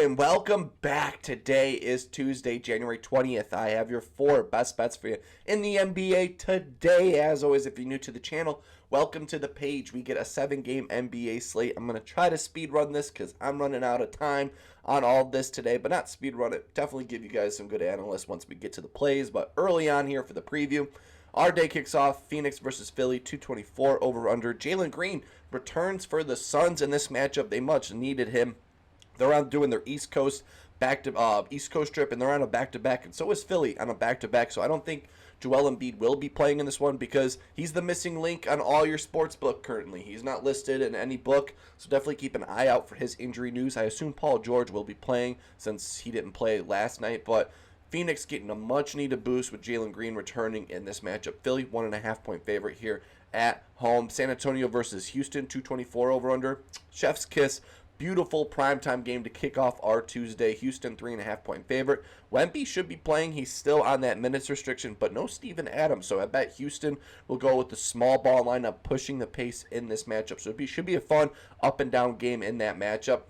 and welcome back. Today is Tuesday, January 20th. I have your 4 best bets for you in the NBA today. As always, if you're new to the channel, welcome to the page. We get a 7-game NBA slate. I'm going to try to speed run this because I'm running out of time on all this today, but not speed run it. Definitely give you guys some good analysts once we get to the plays, but early on here for the preview. Our day kicks off Phoenix versus Philly, 224 over-under. Jalen Green returns for the Suns in this matchup. They much needed him. They're out doing their East Coast trip, and they're on a back-to-back, and so is Philly on a back-to-back. So I don't think Joel Embiid will be playing in this one because he's the missing link on all your sports book currently. He's not listed in any book, so definitely keep an eye out for his injury news. I assume Paul George will be playing since he didn't play last night, but Phoenix getting a much-needed boost with Jalen Green returning in this matchup. Philly, 1.5-point favorite here at home. San Antonio versus Houston, 224 over-under. Chef's kiss. Beautiful primetime game to kick off our Tuesday. Houston, 3.5-point favorite. Wemby should be playing. He's still on that minutes restriction, but no Steven Adams. So I bet Houston will go with the small ball lineup, pushing the pace in this matchup. So it should be a fun up-and-down game in that matchup,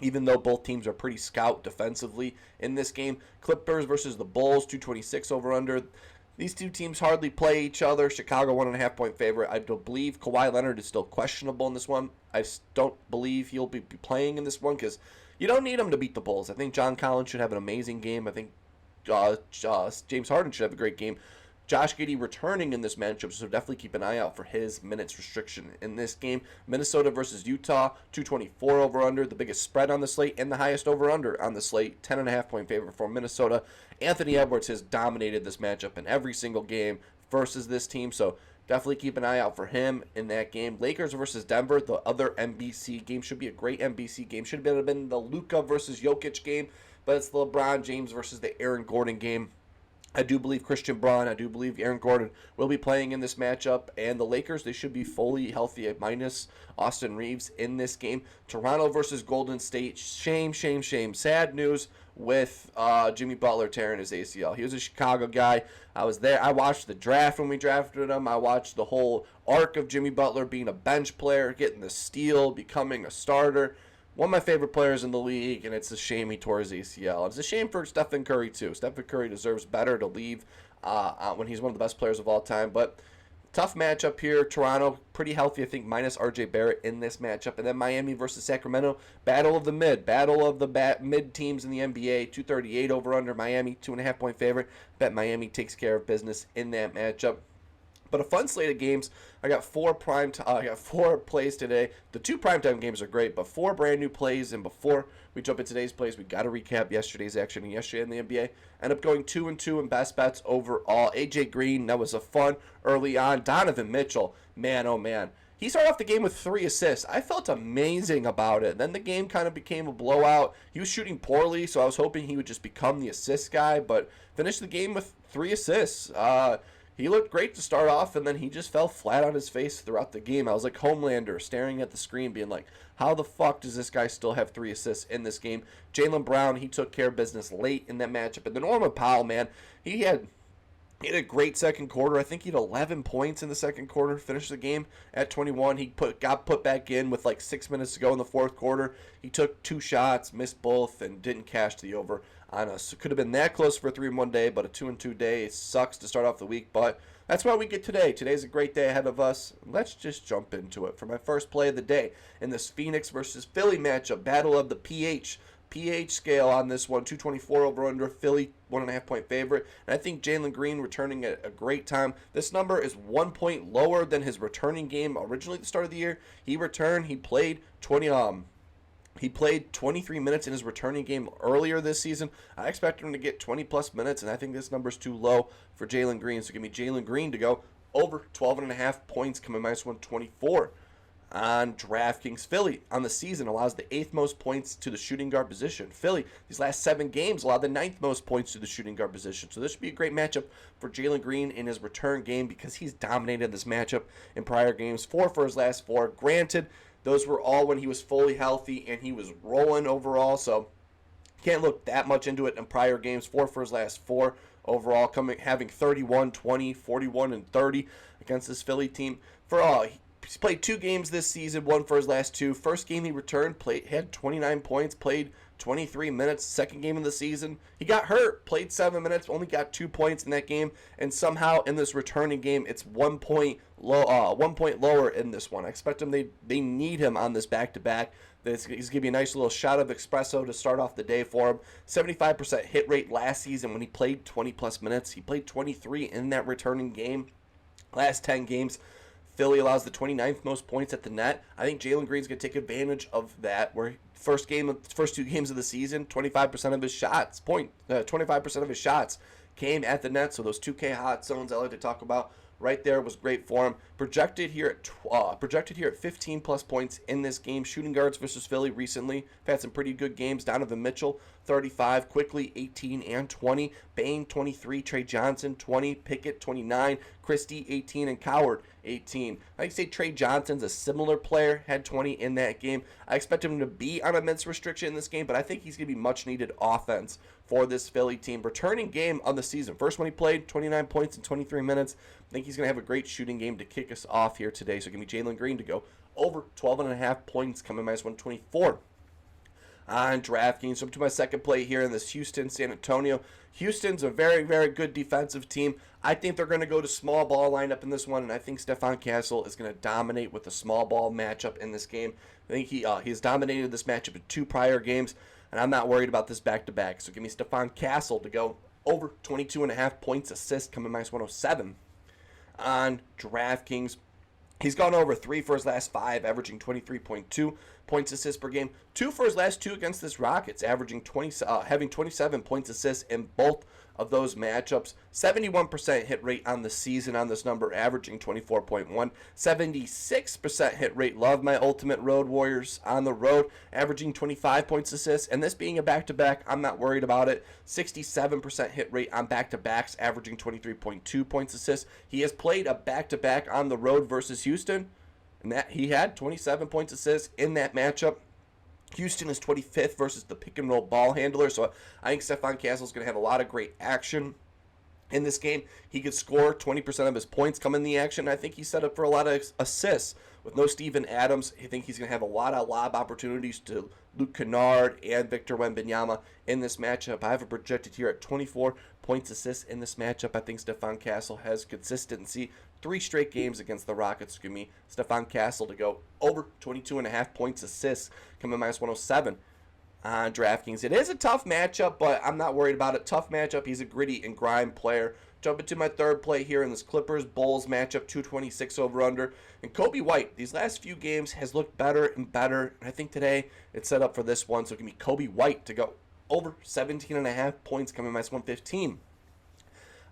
even though both teams are pretty scout defensively in this game. Clippers versus the Bulls, 226 over-under. These two teams hardly play each other. Chicago, 1.5-point favorite. I don't believe Kawhi Leonard is still questionable in this one. I don't believe he'll be playing in this one because you don't need him to beat the Bulls. I think John Collins should have an amazing game. I think James Harden should have a great game. Josh Giddey returning in this matchup, so definitely keep an eye out for his minutes restriction in this game. Minnesota versus Utah, 224 over-under, the biggest spread on the slate and the highest over-under on the slate, 10.5-point favorite for Minnesota. Anthony Edwards has dominated this matchup in every single game versus this team, so definitely keep an eye out for him in that game. Lakers versus Denver, the other NBC game, should be a great NBC game. Should have been the Luka versus Jokic game, but it's the LeBron James versus the Aaron Gordon game. I do believe Christian Braun, I do believe Aaron Gordon will be playing in this matchup. And the Lakers, they should be fully healthy minus Austin Reeves in this game. Toronto versus Golden State. Shame. Sad news with Jimmy Butler tearing his ACL. He was a Chicago guy. I was there. I watched the draft when we drafted him. I watched the whole arc of Jimmy Butler being a bench player, getting the steal, becoming a starter. One of my favorite players in the league, and it's a shame he tore his ACL. It's a shame for Stephen Curry, too. Stephen Curry deserves better to leave when he's one of the best players of all time. But tough matchup here. Toronto, pretty healthy, I think, minus R.J. Barrett in this matchup. And then Miami versus Sacramento, battle of the mid teams in the NBA, 238 over-under. Miami, 2.5-point favorite. Bet Miami takes care of business in that matchup. But a fun slate of games. I got 4 plays today. The 2 primetime games are great, but 4 brand new plays. And before we jump into today's plays, we got to recap yesterday's action. And yesterday in the NBA, ended up going 2-2 in best bets overall. AJ Green, that was a fun early on. Donovan Mitchell, man, oh man. He started off the game with 3 assists. I felt amazing about it. Then the game kind of became a blowout. He was shooting poorly, so I was hoping he would just become the assist guy, but finished the game with 3 assists. He looked great to start off, and then he just fell flat on his face throughout the game. I was like Homelander, staring at the screen, being like, how the fuck does this guy still have 3 assists in this game? Jalen Brown, he took care of business late in that matchup. And then Norman Powell, man, he had a great second quarter. I think he had 11 points in the second quarter, finished the game at 21. He got put back in with like 6 minutes to go in the fourth quarter. He took 2 shots, missed both, and didn't cash the over on us. It could have been that close for a 3-1 day, but a 2-2 day. It sucks to start off the week, but that's why we get today. Today's a great day ahead of us. Let's just jump into it. For my first play of the day in this Phoenix versus Philly matchup, battle of the pH scale on this one, 224 over under. Philly, 1.5-point favorite. And I think Jalen Green returning at a great time. This number is 1 point lower than his returning game originally at the start of the year. He returned. He played 23 minutes in his returning game earlier this season. I expect him to get 20-plus minutes, and I think this number's too low for Jalen Green. So give me Jalen Green to go over 12.5 points, coming minus 124. On DraftKings, Philly on the season allows the 8th most points to the shooting guard position. Philly, these last 7 games, allowed the 9th most points to the shooting guard position. So this should be a great matchup for Jalen Green in his return game because he's dominated this matchup in prior games. 4 for his last 4. Granted, those were all when he was fully healthy and he was rolling overall, so can't look that much into it in prior games. 4 for his last 4 overall, having 31, 20, 41, and 30 against this Philly team. For all, He's played 2 games this season, one for his last 2. First game he returned, had 29 points, played 23 minutes. Second game of the season, he got hurt, played 7 minutes, only got 2 points in that game. And somehow in this returning game, it's 1 point lower in this one. I expect him. They need him on this back-to-back. He's going to give you a nice little shot of espresso to start off the day for him. 75% hit rate last season when he played 20-plus minutes. He played 23 in that returning game. Last 10 games, Philly allows the 29th most points at the net. I think Jalen Green's going to take advantage of that, where first 2 games of the season, 25% of his shots, 25% of his shots came at the net. So those 2K hot zones I like to talk about right there was great for him. Projected here at 15 plus points in this game. Shooting guards versus Philly recently have had some pretty good games. Donovan Mitchell 35, Quickly 18 and 20, Bane 23, Trey Johnson 20, Pickett 29, Christie 18, and Coward 18. I say Trey Johnson's a similar player, had 20 in that game. I expect him to be on a minutes restriction in this game, but I think he's going to be much needed offense for this Philly team. Returning game of the season. First one he played, 29 points in 23 minutes. I think he's going to have a great shooting game to kick us off here today. So give me Jalen Green to go over 12.5 points, coming minus 124 on DraftKings. So to my second play here in this Houston-San Antonio. Houston's a very, very good defensive team. I think they're going to go to small ball lineup in this one, and I think Stephon Castle is going to dominate with the small ball matchup in this game. I think he's dominated this matchup in 2 prior games, and I'm not worried about this back-to-back. So give me Stephon Castle to go over 22.5 points, assist, coming minus 107 on DraftKings. He's gone over 3 for his last 5, averaging 23.2 points assists per game. 2 for his last 2 against this Rockets, averaging having 27 points assists in both of those matchups. 71% hit rate on the season on this number, averaging 24.1. 76% hit rate. Love my Ultimate Road Warriors on the road, averaging 25 points assists. And this being a back-to-back, I'm not worried about it. 67% hit rate on back-to-backs, averaging 23.2 points assists. He has played a back-to-back on the road versus Houston, and that he had 27 points assists in that matchup. Houston is 25th versus the pick and roll ball handler, so I think Stephon Castle is going to have a lot of great action in this game. He could score 20% of his points come in the action. I think he's set up for a lot of assists. With no Steven Adams, I think he's going to have a lot of lob opportunities to Luke Kennard and Victor Wembanyama in this matchup. I have it projected here at 24 points assists in this matchup. I think Stephon Castle has consistency. 3 straight games against the Rockets. Give me Stephon Castle to go over 22.5 points assists, coming minus 107 on DraftKings. It is a tough matchup, but I'm not worried about it. Tough matchup. He's a gritty and grind player. Jumping to my third play here in this Clippers-Bulls matchup, 226 over-under. And Coby White, these last few games, has looked better and better. And I think today it's set up for this one. So give me Coby White to go over 17.5 points, coming minus 115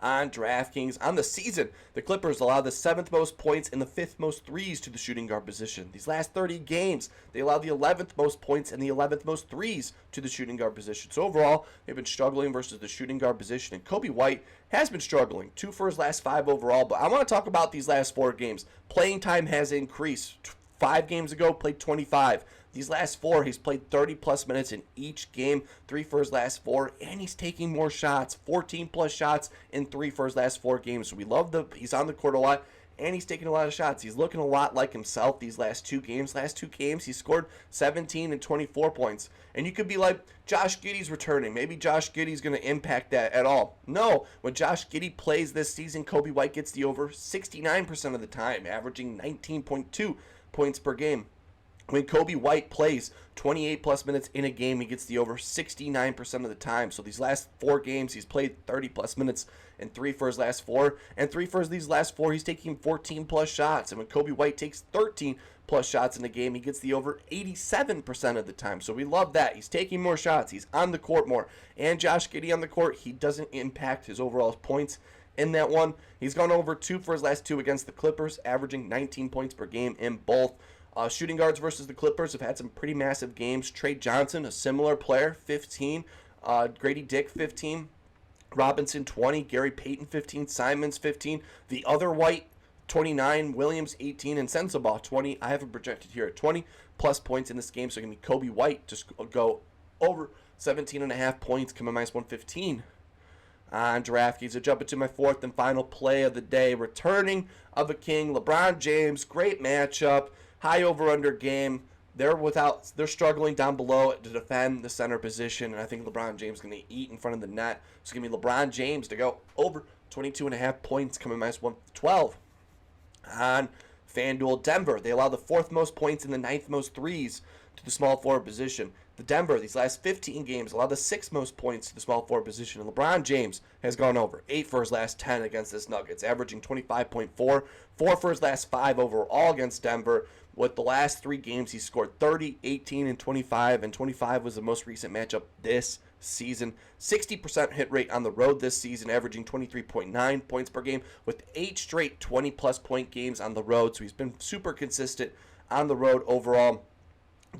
on DraftKings. On the season, the Clippers allow the 7th most points and the 5th most threes to the shooting guard position. These last 30 games, they allow the 11th most points and the 11th most threes to the shooting guard position. So overall, they've been struggling versus the shooting guard position, and Coby White has been struggling. 2 for his last 5 overall, but I want to talk about these last 4 games. Playing time has increased. 5 games ago, played 25. These last 4, he's played 30-plus minutes in each game, 3 for his last 4, and he's taking more shots, 14-plus shots in 3 for his last 4 games. So we love he's on the court a lot, and he's taking a lot of shots. He's looking a lot like himself these last 2 games. Last 2 games, he scored 17 and 24 points. And you could be like, Josh Giddey's returning. Maybe Josh Giddey's going to impact that at all. No, when Josh Giddey plays this season, Coby White gets the over 69% of the time, averaging 19.2 points per game. When Coby White plays 28-plus minutes in a game, he gets the over 69% of the time. So these last 4 games, he's played 30-plus minutes and 3 for his last 4. And 3 for these last 4, he's taking 14-plus shots. And when Coby White takes 13-plus shots in a game, he gets the over 87% of the time. So we love that. He's taking more shots. He's on the court more. And Josh Giddey on the court, he doesn't impact his overall points in that one. He's gone over 2 for his last 2 against the Clippers, averaging 19 points per game in both. Shooting guards versus the Clippers have had some pretty massive games. Trey Johnson, a similar player, 15. Grady Dick, 15. Robinson, 20. Gary Payton, 15. Simons, 15. The other White, 29. Williams, 18. And Sensabaugh, 20. I have it projected here at 20-plus points in this game. So give me Coby White to go over 17.5 points, coming minus 115 on DraftKings. So jump into my fourth and final play of the day. Returning of a king, LeBron James. Great matchup. High over-under game. They're struggling down below to defend the center position, and I think LeBron James is going to eat in front of the net. So give me LeBron James to go over 22.5 points, coming minus 112. On FanDuel, Denver. They allow the fourth most points and the ninth most threes to the small forward position. The Denver, these last 15 games, allow the sixth most points to the small forward position. And LeBron James has gone over 8 for his last 10 against this Nuggets, averaging 25.4, 4 for his last 5 overall against Denver. With the last 3 games, he scored 30, 18, and 25 was the most recent matchup this season. 60% hit rate on the road this season, averaging 23.9 points per game, with 8 straight 20-plus point games on the road. So he's been super consistent on the road overall.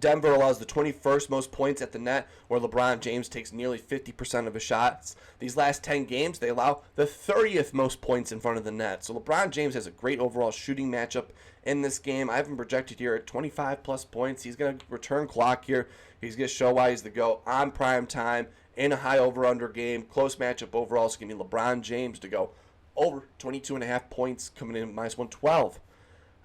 Denver allows the 21st most points at the net, where LeBron James takes nearly 50% of his shots. These last 10 games, they allow the 30th most points in front of the net. So LeBron James has a great overall shooting matchup in this game. I have him projected here at 25-plus points. He's going to return clock here. He's going to show why he's the GOAT on prime time in a high over-under game. Close matchup overall. So give me LeBron James to go over 22.5 points, coming in at minus 112.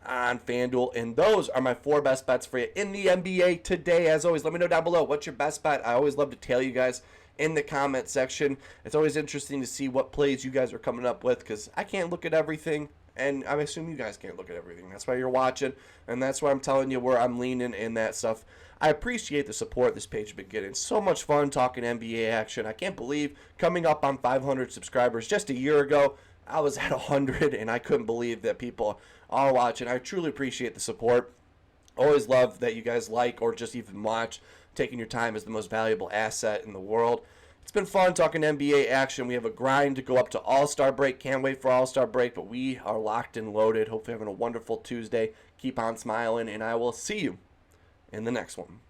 On FanDuel, and those are my 4 best bets for you in the NBA today. As always, let me know down below what's your best bet. I always love to tell you guys in the comment section. It's always interesting to see what plays you guys are coming up with, because I can't look at everything, and I assume you guys can't look at everything. That's why you're watching, and that's why I'm telling you where I'm leaning in that stuff. I appreciate the support this page has been getting. So much fun talking NBA action. I can't believe coming up on 500 subscribers. Just a year ago, I was at 100, and I couldn't believe that people are watching. I truly appreciate the support. Always love that you guys like or just even watch. Taking your time is the most valuable asset in the world. It's been fun talking NBA action. We have a grind to go up to All-Star break. Can't wait for All-Star break, but we are locked and loaded. Hopefully having a wonderful Tuesday. Keep on smiling, and I will see you in the next one.